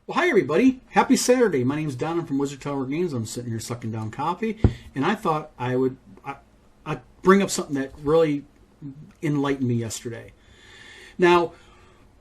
Well, hi everybody. Happy Saturday. My name's Don. I'm from Wizard Tower Games. I'm sitting here sucking down coffee, and I thought I'd bring up something that really enlightened me yesterday. Now,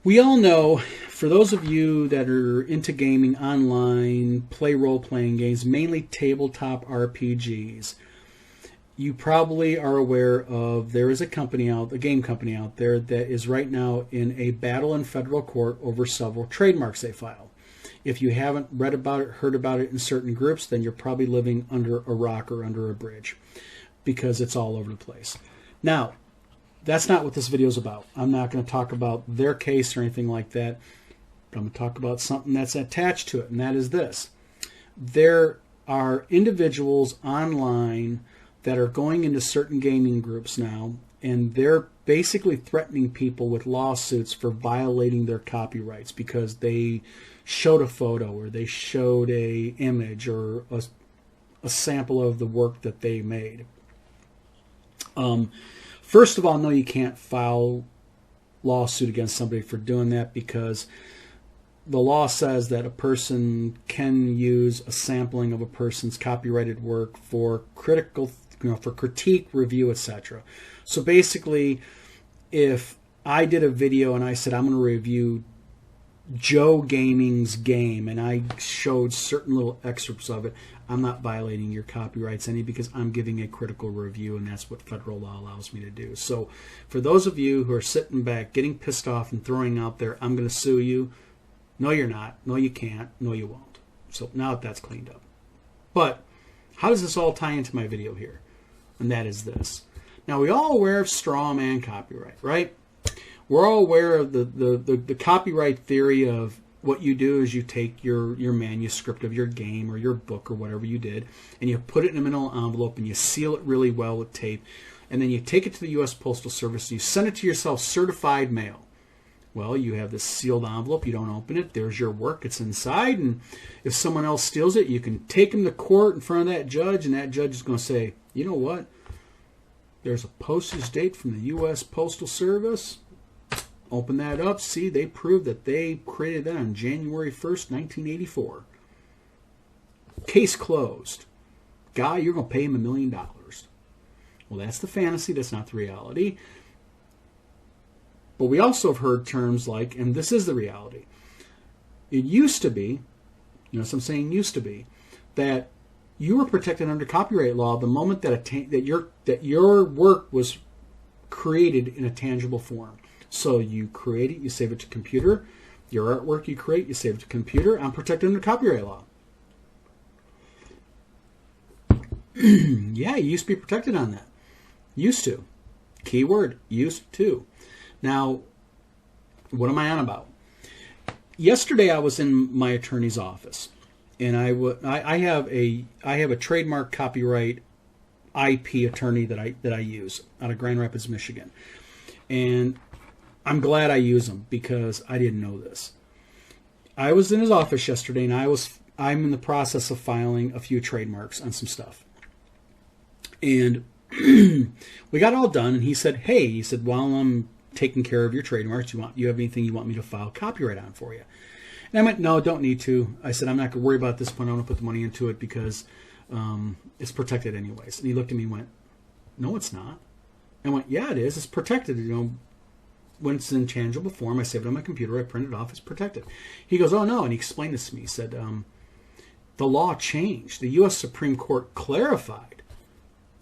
we all know, for those of you that are into gaming online, play role-playing games, mainly tabletop RPGs, you probably are aware of there is a game company out there that is right now in a battle in federal court over several trademarks they filed. If you haven't read about it, heard about it in certain groups, then you're probably living under a rock or under a bridge because it's all over the place. Now, that's not what this video is about. I'm not going to talk about their case or anything like that. But I'm going to talk about something that's attached to it, and that is this. There are individuals online that are going into certain gaming groups now, and they're basically threatening people with lawsuits for violating their copyrights because they showed a photo or they showed a image or a sample of the work that they made. First of all, no, you can't file lawsuit against somebody for doing that because the law says that a person can use a sampling of a person's copyrighted work for for critique, review, etc. So basically, if I did a video and I said I'm going to review Joe Gaming's game and I showed certain little excerpts of it, I'm not violating your copyrights any because I'm giving a critical review, and that's what federal law allows me to do. So for those of you who are sitting back getting pissed off and throwing out there, I'm going to sue you, no you're not, no you can't, no you won't. So now that's cleaned up. But how does this all tie into my video here? And that is this. Now, we're all aware of straw man copyright, right? We're all aware of the copyright theory of what you do is you take your manuscript of your game or your book or whatever you did, and you put it in a manila envelope and you seal it really well with tape, and then you take it to the U.S. Postal Service and you send it to yourself certified mail. Well, you have this sealed envelope, you don't open it, there's your work, it's inside, and if someone else steals it, you can take them to court in front of that judge, and that judge is going to say, you know what, there's a postage date from the U.S. Postal Service. Open that up, see, they prove that they created that on January 1st, 1984. Case closed. Guy, you're going to pay him $1 million. Well, that's the fantasy, that's not the reality. But we also have heard terms like, and this is the reality, it used to be, so I'm saying used to be, that you were protected under copyright law the moment that your work was created in a tangible form. So you create it, you save it to computer. Your artwork you create, you save it to computer. I'm protected under copyright law. Yeah, you used to be protected on that. Used to. Keyword, used to. Now, what am I on about? Yesterday I was in my attorney's office, and I have a trademark copyright IP attorney that I use out of Grand Rapids, Michigan. And I'm glad I use him because I didn't know this. I was in his office yesterday, and I'm in the process of filing a few trademarks on some stuff. And we got all done, and he said, while I'm taking care of your trademarks, you have anything you want me to file copyright on for you? And I went, no, don't need to. I said, I'm not going to worry about it at this point. I want to put the money into it because it's protected anyways. And he looked at me and went, no, it's not. I went, yeah, it is. It's protected, when it's in tangible form. I save it on my computer, I print it off, it's protected. He goes, oh no, and he explained this to me. He said, the law changed. The U.S. Supreme Court clarified.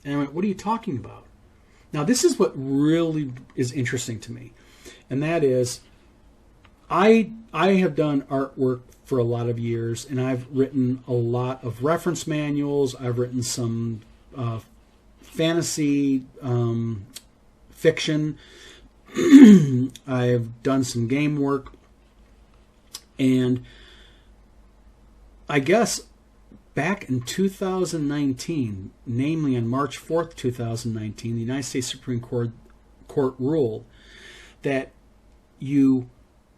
And I went, what are you talking about? Now, this is what really is interesting to me, and that is, I have done artwork for a lot of years, and I've written a lot of reference manuals. I've written some fantasy fiction. I've done some game work, and I guess back in 2019, namely on March 4th, 2019, the United States Supreme Court ruled that you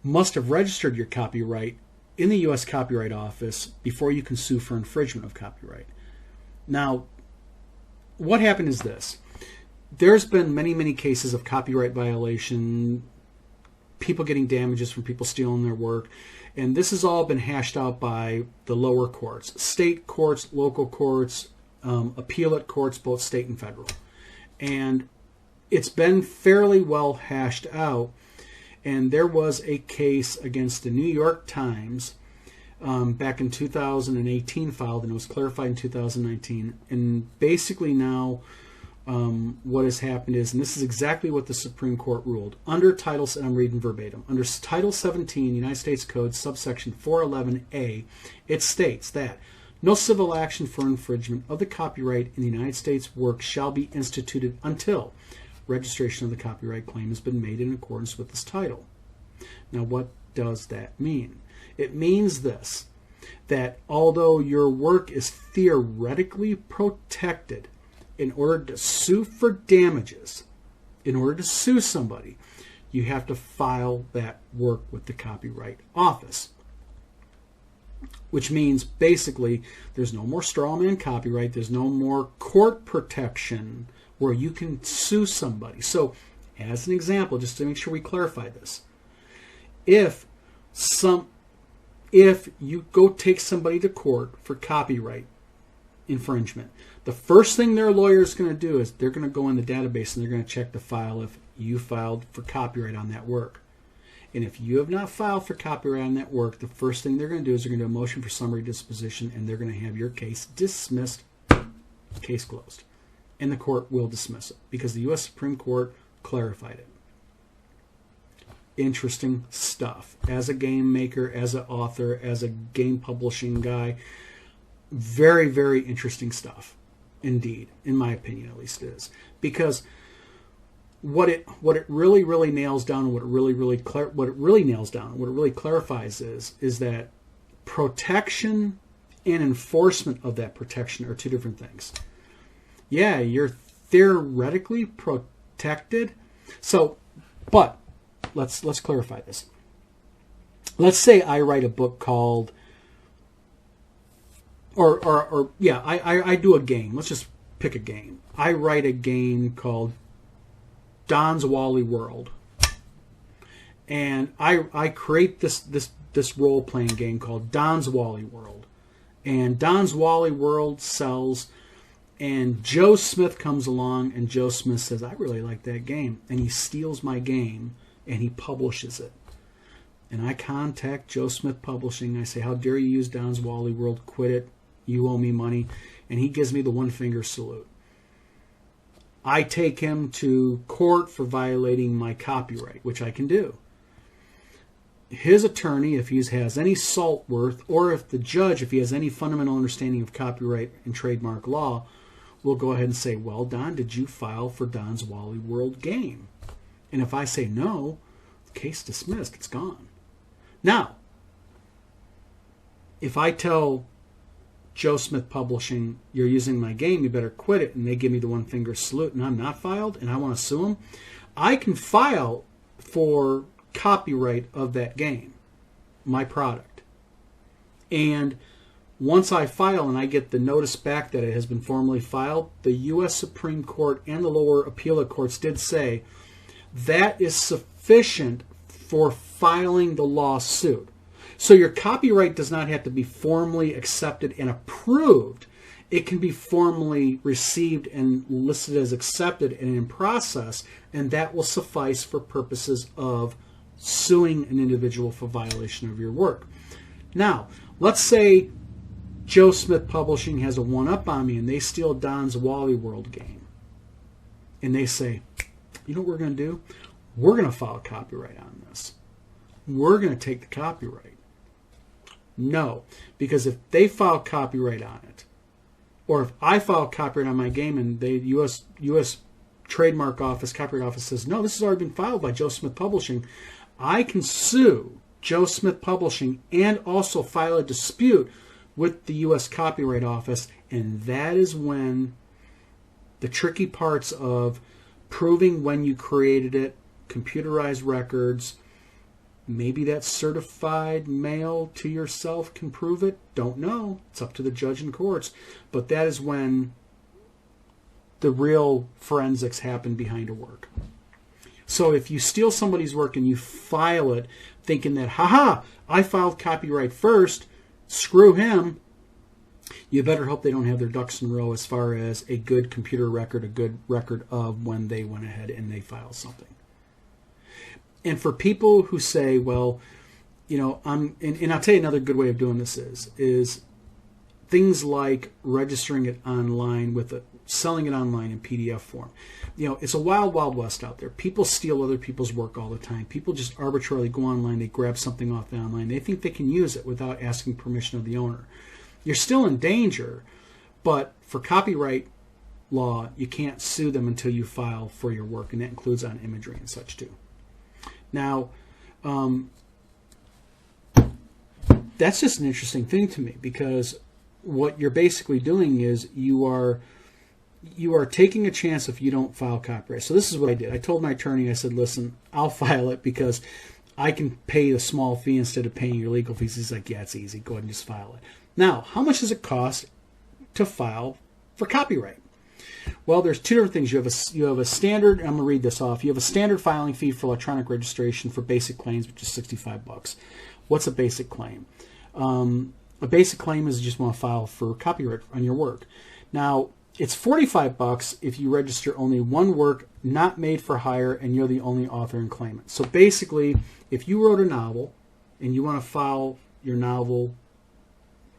must have registered your copyright in the U.S. Copyright Office before you can sue for infringement of copyright. Now, what happened is this. There's been many, many cases of copyright violation people getting damages from people stealing their work. And this has all been hashed out by the lower courts, state courts, local courts, appellate courts, both state and federal. And it's been fairly well hashed out. And there was a case against the New York Times back in 2018 filed, and it was clarified in 2019. And basically now what has happened is, and this is exactly what the Supreme Court ruled, under Title, and I'm reading verbatim, under Title 17, United States Code, subsection 411A, it states that no civil action for infringement of the copyright in the United States work shall be instituted until registration of the copyright claim has been made in accordance with this title. Now, what does that mean? It means this, that although your work is theoretically protected, in order to sue for damages, in order to sue somebody, you have to file that work with the Copyright Office. Which means basically there's no more straw man copyright, there's no more court protection where you can sue somebody. So, as an example, just to make sure we clarify this, if you go take somebody to court for copyright infringement, the first thing their lawyer is going to do is they're going to go in the database and they're going to check the file if you filed for copyright on that work. And if you have not filed for copyright on that work, the first thing they're going to do is they're going to do a motion for summary disposition, and they're going to have your case dismissed, case closed. And the court will dismiss it because the U.S. Supreme Court clarified it. Interesting stuff. As a game maker, as an author, as a game publishing guy, very, very interesting stuff. Indeed, in my opinion, at least it is. Because what it really, really nails down, what it really clarifies is that protection and enforcement of that protection are two different things. Yeah, you're theoretically protected. So, but let's clarify this. Let's say I write a book called, I do a game. Let's just pick a game. I write a game called Don's Wally World, and I create this role playing game called Don's Wally World, and Don's Wally World sells. And Joe Smith comes along, and Joe Smith says, I really like that game. And he steals my game, and he publishes it. And I contact Joe Smith Publishing. I say, how dare you use Don's Wally World? Quit it. You owe me money. And he gives me the one-finger salute. I take him to court for violating my copyright, which I can do. His attorney, if he has any salt worth, or if the judge, if he has any fundamental understanding of copyright and trademark law, will go ahead and say, well, Don, did you file for Don's Wally World game? And if I say no, the case dismissed, it's gone. Now, if I tell Joe Smith Publishing, you're using my game, you better quit it, and they give me the one-finger salute, and I'm not filed, and I want to sue them, I can file for copyright of that game, my product. And once I file and I get the notice back that it has been formally filed, the U.S. Supreme Court and the lower appellate courts did say that is sufficient for filing the lawsuit. So your copyright does not have to be formally accepted and approved. It can be formally received and listed as accepted and in process, and that will suffice for purposes of suing an individual for violation of your work. Now, let's say Joe Smith Publishing has a one-up on me and they steal Don's Wally World game. And they say, you know what we're going to do? We're going to file copyright on this. We're going to take the copyright. No, because if they file copyright on it, or if I file copyright on my game and the U.S. Trademark Office, Copyright Office says, no, this has already been filed by Joe Smith Publishing, I can sue Joe Smith Publishing and also file a dispute with the U.S. Copyright Office, and that is when the tricky parts of proving when you created it, computerized records, maybe that certified mail to yourself can prove it. Don't know. It's up to the judge and courts. But that is when the real forensics happen behind a work. So if you steal somebody's work and you file it thinking that, haha, I filed copyright first, screw him, you better hope they don't have their ducks in a row as far as a good computer record, a good record of when they went ahead and they filed something. And for people who say, well, you know, and I'll tell you another good way of doing this is things like registering it online selling it online in PDF form. You know, it's a wild, wild west out there. People steal other people's work all the time. People just arbitrarily go online, they grab something off the online. They think they can use it without asking permission of the owner. You're still in danger, but for copyright law, you can't sue them until you file for your work, and that includes on imagery and such too. Now, that's just an interesting thing to me, because what you're basically doing is you are taking a chance if you don't file copyright. So this is what I did. I told my attorney, I said, listen, I'll file it because I can pay a small fee instead of paying your legal fees. He's like, yeah, it's easy. Go ahead and just file it. Now, how much does it cost to file for copyright? Well, there's two different things. You have a standard, I'm going to read this off. You have a standard filing fee for electronic registration for basic claims, which is $65. What's a basic claim? A basic claim is you just want to file for copyright on your work. Now, it's $45 if you register only one work not made for hire and you're the only author and claimant. So basically, if you wrote a novel and you want to file your novel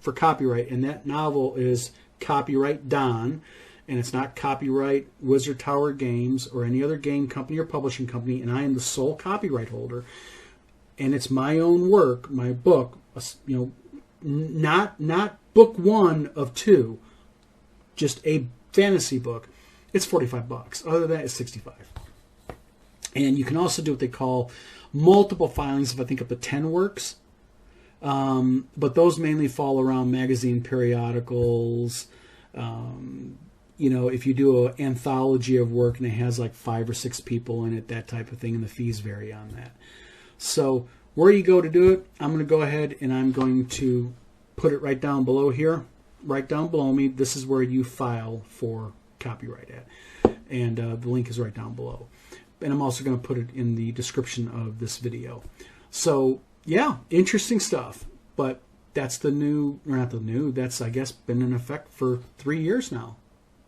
for copyright, and that novel is copyright Don, and it's not copyright Wizard Tower Games or any other game company or publishing company, and I am the sole copyright holder, and it's my own work, my book, you know, not book 1 of 2, just a fantasy book, it's $45. Other than that, it's $65. And you can also do what they call multiple filings of, I think, up to 10 works. But those mainly fall around magazine periodicals. You know, if you do an anthology of work and it has like 5 or 6 people in it, that type of thing, and the fees vary on that. So where you go to do it, I'm going to go ahead and I'm going to put it right down below here. Right down below me, this is where you file for copyright at. And the link is right down below. And I'm also going to put it in the description of this video. So, yeah, interesting stuff. But that's the new, or not the new, that's, I guess, been in effect for 3 years now.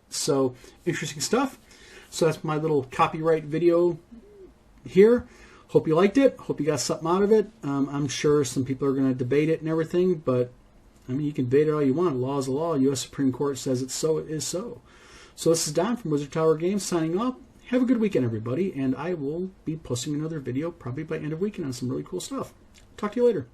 So, interesting stuff. So that's my little copyright video here. Hope you liked it. Hope you got something out of it. I'm sure some people are going to debate it and everything, but I mean, you can debate it all you want. Law is a law. U.S. Supreme Court says it's so, it is so. So this is Don from Wizard Tower Games signing off. Have a good weekend, everybody, and I will be posting another video probably by end of weekend on some really cool stuff. Talk to you later.